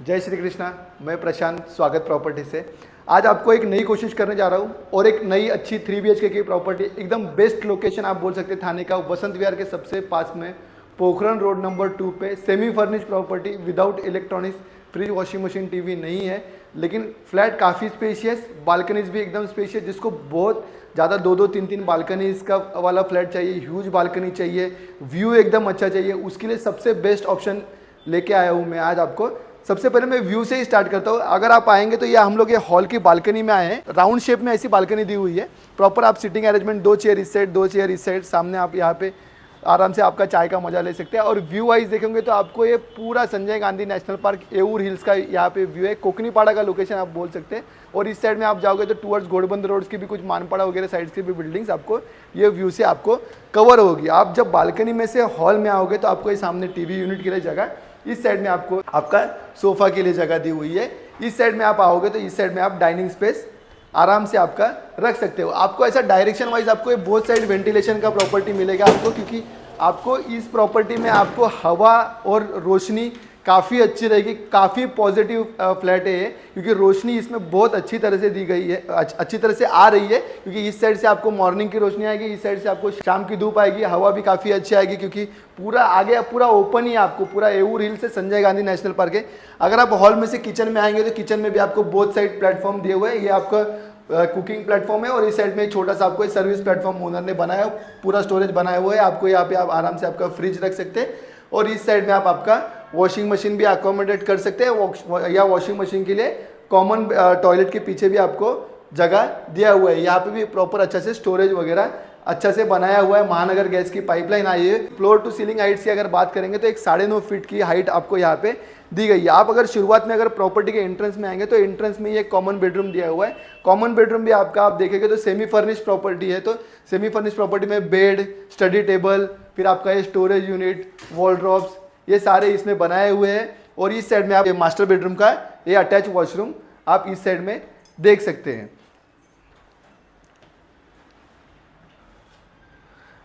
जय श्री कृष्णा। मैं प्रशांत, स्वागत प्रॉपर्टी से। आज आपको एक नई कोशिश करने जा रहा हूँ और एक नई अच्छी 3 BHK की प्रॉपर्टी, एकदम बेस्ट लोकेशन आप बोल सकते हैं थाने का, वसंत विहार के सबसे पास में, पोखरण रोड नंबर 2 पे, semi furnished property without electronics, fridge washing machine TV नहीं है, लेकिन फ्लैट काफ़ी स्पेशियस, बालकनीज भी एकदम स्पेशियस। जिसको बहुत ज़्यादा 2-2, 3-3 बालकनीज का वाला फ्लैट चाहिए, ह्यूज बालकनी चाहिए, व्यू एकदम अच्छा चाहिए, उसके लिए सबसे बेस्ट ऑप्शन लेके आया हूँ मैं आज आपको। सबसे पहले मैं व्यू से ही स्टार्ट करता हूँ। अगर आप आएंगे तो ये हम लोग ये हॉल की बालकनी में आए हैं। राउंड शेप में ऐसी बालकनी दी हुई है, प्रॉपर आप सिटिंग अरेंजमेंट, 2 चेयर इस साइड, 2 चेयर इस साइड, सामने आप यहाँ पे आराम से आपका चाय का मजा ले सकते हैं। और व्यू वाइज देखेंगे तो आपको ये पूरा संजय गांधी नेशनल पार्क, एऊर हिल्स का यहाँ पे व्यू है, कोकनीपाड़ा का लोकेशन आप बोल सकते हैं। और इस साइड में आप जाओगे तो टुवर्ड्स घोड़बंदर रोड्स की भी कुछ मानपाड़ा वगैरह साइड्स की भी बिल्डिंग्स आपको ये व्यू से आपको कवर होगी। आप जब बालकनी में से हॉल में आओगे तो आपको ये सामने टीवी यूनिट के लिए जगह, इस साइड में आपको आपका सोफा के लिए जगह दी हुई है। इस साइड में आप आओगे तो इस साइड में आप डाइनिंग स्पेस आराम से आपका रख सकते हो। आपको ऐसा डायरेक्शन वाइज आपको ये बोथ साइड वेंटिलेशन का प्रॉपर्टी मिलेगा आपको, क्योंकि आपको इस प्रॉपर्टी में आपको हवा और रोशनी काफ़ी अच्छी रहेगी। काफ़ी पॉजिटिव फ्लैट है ये, क्योंकि रोशनी इसमें बहुत अच्छी तरह से दी गई है, अच्छी तरह से आ रही है, क्योंकि इस साइड से आपको मॉर्निंग की रोशनी आएगी, इस साइड से आपको शाम की धूप आएगी, हवा भी काफ़ी अच्छी आएगी, क्योंकि पूरा आगे पूरा ओपन ही आपको पूरा एऊर हिल से संजय गांधी नेशनल पार्क है। अगर आप हॉल में से किचन में आएंगे तो किचन में भी आपको बोथ साइड प्लेटफॉर्म दिए हुए हैं। ये आपका कुकिंग प्लेटफॉर्म है और इस साइड में एक छोटा सा आपको सर्विस प्लेटफॉर्म ओनर ने बनाया, पूरा स्टोरेज बनाया हुआ है। आपको यहाँ पे आप आराम से आपका फ्रिज रख सकते हैं और इस साइड में आप आपका वॉशिंग मशीन भी अकोमोडेट कर सकते हैं, या वॉशिंग मशीन के लिए कॉमन टॉयलेट के पीछे भी आपको जगह दिया हुआ है। यहाँ पे भी प्रॉपर अच्छा से स्टोरेज वगैरह अच्छा से बनाया हुआ है। महानगर गैस की पाइपलाइन आई है। फ्लोर टू सीलिंग हाइट की अगर बात करेंगे तो एक 9.5 फीट की हाइट आपको यहाँ पे दी गई है। आप अगर शुरुआत में अगर प्रॉपर्टी के एंट्रेंस में आएंगे तो एंट्रेंस में ये कॉमन बेडरूम दिया हुआ है। कॉमन बेडरूम भी आपका आप देखेंगे तो सेमी फर्निश्ड प्रॉपर्टी है, तो सेमी फर्निश्ड प्रॉपर्टी में बेड, स्टडी टेबल, फिर आपका ये स्टोरेज यूनिट, वॉलड्रॉप्स, ये सारे इसमें बनाए हुए हैं। और इस साइड में आप ये मास्टर बेडरूम का ये अटैच वॉशरूम आप इस साइड में देख सकते हैं।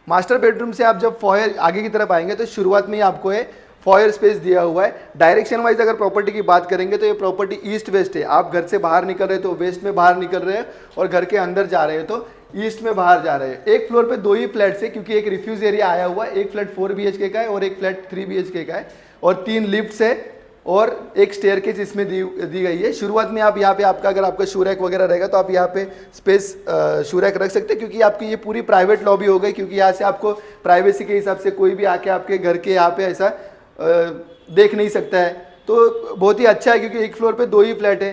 मास्टर बेडरूम से आप जब फॉयर आगे की तरफ आएंगे तो शुरुआत में ही आपको ये फॉयर स्पेस दिया हुआ है। डायरेक्शन वाइज अगर प्रॉपर्टी की बात करेंगे तो ये प्रॉपर्टी ईस्ट वेस्ट है। आप घर से बाहर निकल रहे हो तो वेस्ट में बाहर निकल रहे हैं, और घर के अंदर जा रहे हो तो ईस्ट में बाहर जा रहे हैं। एक फ्लोर पे 2 ही फ्लैट्स है, क्योंकि एक रिफ्यूज एरिया आया हुआ है। एक फ्लैट 4 BHK का है और एक फ्लैट 3 BHK का है, और 3 लिफ्ट्स है और एक स्टेयरकेस इसमें दी गई है। शुरुआत में आप यहाँ पे आपका अगर आपका शू रैक वगैरह रहेगा तो आप यहाँ पे स्पेस शू रैक रख सकते हैं, क्योंकि आपकी ये पूरी प्राइवेट लॉबी हो गई, क्योंकि यहाँ से आपको प्राइवेसी के हिसाब से कोई भी आके आपके घर के यहाँ पे ऐसा देख नहीं सकता है। तो बहुत ही अच्छा है, क्योंकि एक फ्लोर पे 2 ही फ्लैट है।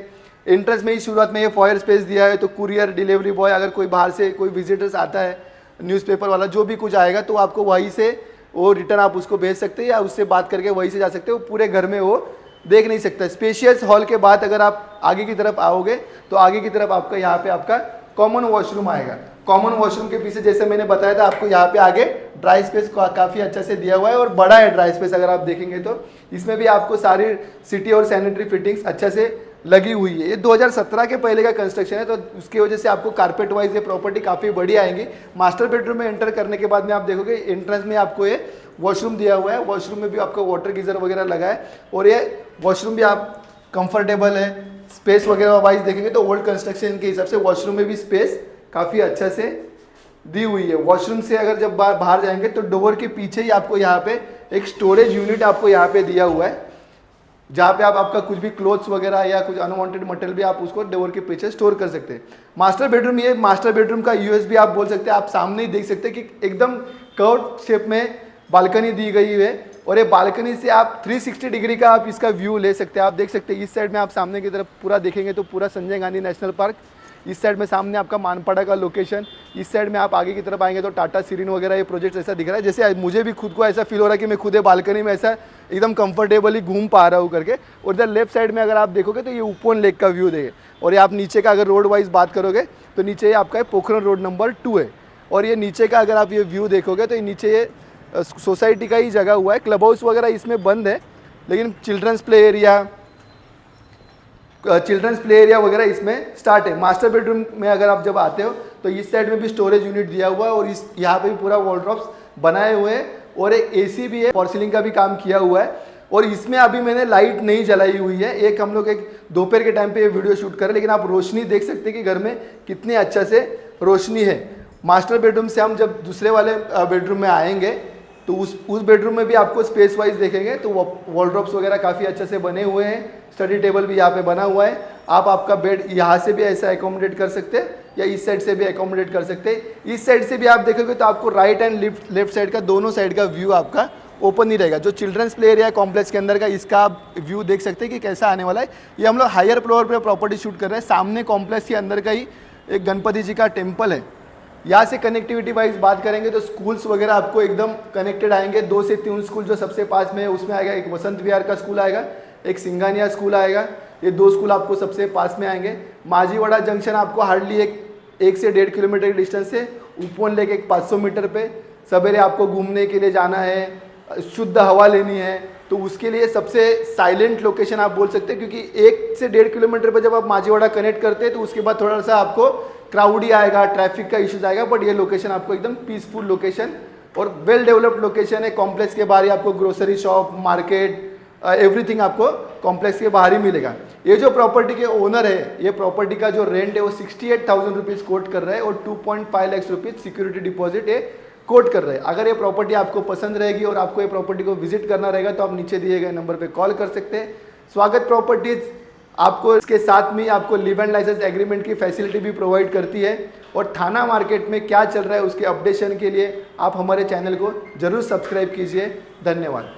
एंट्रेंस में ही शुरुआत में ये फॉयर स्पेस दिया है, तो कुरियर डिलीवरी बॉय अगर कोई बाहर से कोई विजिटर्स आता है, न्यूज़पेपर वाला जो भी कुछ आएगा, तो आपको वहीं से वो रिटर्न आप उसको भेज सकते हैं या उससे बात करके वहीं से जा सकते हो। पूरे घर में वो देख नहीं सकता। स्पेशियस हॉल के बाद अगर आप आगे की तरफ आओगे तो आगे की तरफ आपका यहाँ पे आपका कॉमन वॉशरूम आएगा। कॉमन वॉशरूम के पीछे जैसे मैंने बताया था आपको, यहाँ पे आगे ड्राई स्पेस काफ़ी अच्छा से दिया हुआ है और बड़ा है ड्राई स्पेस। अगर आप देखेंगे तो इसमें भी आपको सारी सिटी और सैनिटरी फिटिंग्स अच्छा से लगी हुई है। ये 2017 के पहले का कंस्ट्रक्शन है, तो उसकी वजह से आपको कारपेट वाइज ये प्रॉपर्टी काफ़ी बड़ी आएंगी। मास्टर बेडरूम में एंटर करने के बाद में आप देखोगे एंट्रेंस में आपको ये वॉशरूम दिया हुआ है। वॉशरूम में भी आपको वाटर गीजर वगैरह लगा है, और ये वॉशरूम भी आप कंफर्टेबल है। स्पेस वगैरह वाइज देखेंगे तो ओल्ड कंस्ट्रक्शन के हिसाब से वॉशरूम में भी स्पेस काफ़ी अच्छा से दी हुई है। वॉशरूम से अगर जब बाहर जाएंगे तो डोर के पीछे ही आपको यहाँ पे एक स्टोरेज यूनिट आपको यहाँ पे दिया हुआ है, जहाँ पे आप आपका कुछ भी क्लोथ्स वगैरह या कुछ अनवांटेड मटेरियल भी आप उसको डोर के पीछे स्टोर कर सकते हैं। मास्टर बेडरूम, ये मास्टर बेडरूम का USB आप बोल सकते हैं। आप सामने ही देख सकते हैं कि एकदम कर्व शेप में बालकनी दी गई है, और ये बालकनी से आप 360 डिग्री का आप इसका व्यू ले सकते हैं। आप देख सकते हैं इस साइड में आप सामने की तरफ पूरा देखेंगे तो पूरा संजय गांधी नेशनल पार्क, इस साइड में सामने आपका मानपाड़ा का लोकेशन, इस साइड में आप आगे की तरफ आएंगे तो टाटा सीरीन वगैरह ये प्रोजेक्ट ऐसा दिख रहा है। जैसे मुझे भी खुद को ऐसा फील हो रहा है कि मैं खुद बालकनी में ऐसा एकदम कंफर्टेबली घूम पा रहा हूँ करके। और इधर लेफ्ट साइड में अगर आप देखोगे तो ये ऊपोन लेक का व्यू देंगे, और ये आप नीचे का अगर रोड वाइज बात करोगे तो नीचे ये आपका पोखरण रोड नंबर 2 है। और ये नीचे का अगर आप ये व्यू देखोगे तो ये नीचे ये सोसाइटी का ही जगह हुआ है। क्लब हाउस वगैरह इसमें बंद है, लेकिन चिल्ड्रंस प्ले एरिया वगैरह इसमें स्टार्ट है। मास्टर बेडरूम में अगर आप जब आते हो तो इस साइड में भी स्टोरेज यूनिट दिया हुआ है, और इस यहाँ पे भी पूरा वॉलड्रॉप्स बनाए हुए हैं, और एक AC भी है, फॉर सीलिंग का भी काम किया हुआ है। और इसमें अभी मैंने लाइट नहीं जलाई हुई है। एक हम लोग एक दोपहर के टाइम पे ये वीडियो शूट कर रहे हैं, लेकिन आप रोशनी देख सकते हैं कि घर में कितने अच्छा से रोशनी है। मास्टर बेडरूम से हम जब दूसरे वाले बेडरूम में आएंगे तो उस बेडरूम में भी आपको स्पेस वाइज देखेंगे तो वॉलड्रॉप्स वगैरह काफ़ी अच्छे से बने हुए हैं। स्टडी टेबल भी यहाँ पे बना हुआ है। आप आपका बेड यहाँ से भी ऐसा एकोमोडेट कर सकते हैं या इस साइड से भी एकोमोडेट कर सकते हैं। इस साइड से भी आप देखोगे तो आपको राइट एंड लेफ्ट साइड का दोनों साइड का व्यू आपका ओपन ही रहेगा। जो चिल्ड्रंस प्ले एरिया है कॉम्प्लेक्स के अंदर का, इसका आप व्यू देख सकते हैं कि कैसा आने वाला है। ये हम लोग हायर फ्लोर पे प्रॉपर्टी शूट कर रहे हैं। सामने कॉम्प्लेक्स के अंदर का ही एक गणपति जी का टेम्पल है। यहाँ से कनेक्टिविटी वाइज बात करेंगे तो स्कूल्स वगैरह आपको एकदम कनेक्टेड आएंगे। 2 से 3 स्कूल जो सबसे पास में है उसमें आएगा। एक वसंत विहार का स्कूल आएगा, एक सिंगानिया स्कूल आएगा। ये 2 स्कूल आपको सबसे पास में आएंगे। माझीवाड़ा जंक्शन आपको हार्डली 1 से 1.5 किलोमीटर की डिस्टेंस से। उपवन लेक एक 500 मीटर पे। सवेरे आपको घूमने के लिए जाना है, शुद्ध हवा लेनी है, तो उसके लिए सबसे साइलेंट लोकेशन आप बोल सकते हैं, क्योंकि 1 से 1.5 किलोमीटर पर जब आप माझीवाड़ा कनेक्ट करते हैं तो उसके बाद थोड़ा सा आपको क्राउडी आएगा, ट्रैफिक का इश्यूज आएगा, बट ये लोकेशन आपको एकदम पीसफुल लोकेशन और वेल डेवलप्ड लोकेशन है। कॉम्प्लेक्स के बाहर ही आपको ग्रोसरी शॉप, मार्केट, एवरीथिंग आपको कॉम्प्लेक्स के बाहर ही मिलेगा। ये जो प्रॉपर्टी के ओनर है, ये प्रॉपर्टी का जो रेंट है वो 68,000 रुपीज़ कोट कर रहा है और 2.5 लाख रुपीज़ सिक्योरिटी डिपॉजिट है कोट कर रहे हैं। अगर ये प्रॉपर्टी आपको पसंद रहेगी और आपको ये प्रॉपर्टी को विजिट करना रहेगा तो आप नीचे दिए गए नंबर पे कॉल कर सकते हैं। स्वागत प्रॉपर्टीज आपको इसके साथ में आपको लिव एंड लाइसेंस एग्रीमेंट की फैसिलिटी भी प्रोवाइड करती है। और थाना मार्केट में क्या चल रहा है उसके अपडेशन के लिए आप हमारे चैनल को जरूर सब्सक्राइब कीजिए। धन्यवाद।